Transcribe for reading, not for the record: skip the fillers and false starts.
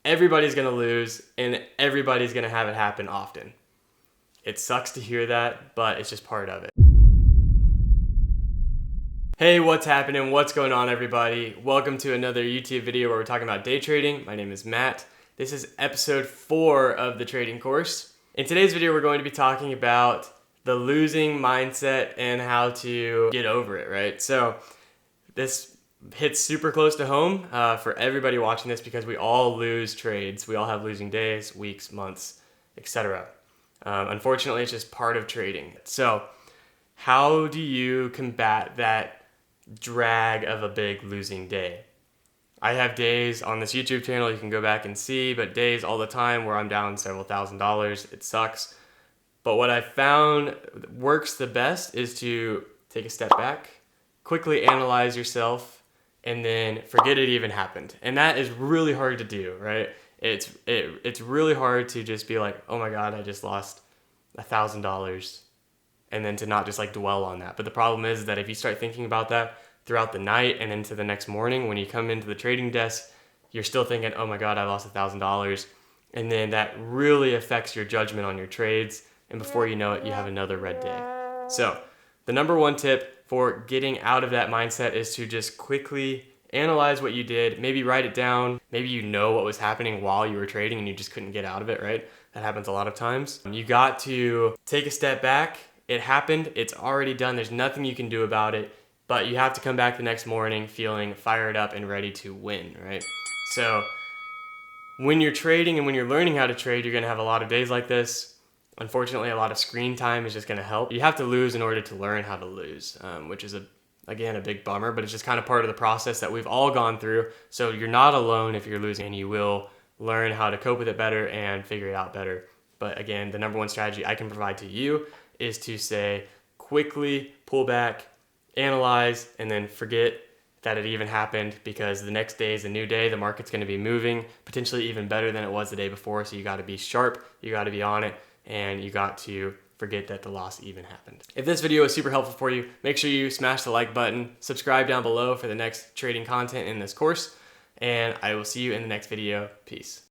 everybody's gonna lose and everybody's gonna have it happen often. It sucks to hear that, but it's just part of it. Hey, what's happening? What's going on, everybody? Welcome to another YouTube video where we're talking about day trading. My name is Matt. This is episode 4 of the trading course. In today's video, we're going to be talking about the losing mindset and how to get over it, right? So this hits super close to home for everybody watching this because we all lose trades. We all have losing days, weeks, months, etc. Unfortunately, it's just part of trading. So how do you combat that drag of a big losing day? I have days on this YouTube channel you can go back and see, but days all the time where I'm down several $1,000s. It sucks. But what I found works the best is to take a step back, quickly analyze yourself, and then forget it even happened. And that is really hard to do, right? It's really hard to just be like, oh my God, I just lost $1,000. And then to not just like dwell on that. But the problem is that if you start thinking about that throughout the night and into the next morning, when you come into the trading desk, you're still thinking, oh my God, I lost $1,000. And then that really affects your judgment on your trades. And before you know it, you have another red day. So the number one tip for getting out of that mindset is to just quickly analyze what you did, maybe write it down. Maybe you know what was happening while you were trading and you just couldn't get out of it, right? That happens a lot of times. You got to take a step back. It happened, it's already done, there's nothing you can do about it, but you have to come back the next morning feeling fired up and ready to win, right? So when you're trading and when you're learning how to trade, you're gonna have a lot of days like this. Unfortunately, a lot of screen time is just gonna help. You have to lose in order to learn how to lose, which is again, a big bummer, but it's just kind of part of the process that we've all gone through. So you're not alone if you're losing, and you will learn how to cope with it better and figure it out better. But again, the number one strategy I can provide to you is to say, quickly pull back, analyze, and then forget that it even happened, because the next day is a new day. The market's going to be moving, potentially even better than it was the day before. So you got to be sharp, you got to be on it, and you got to forget that the loss even happened. If this video was super helpful for you, make sure you smash the like button, subscribe down below for the next trading content in this course, and I will see you in the next video. Peace.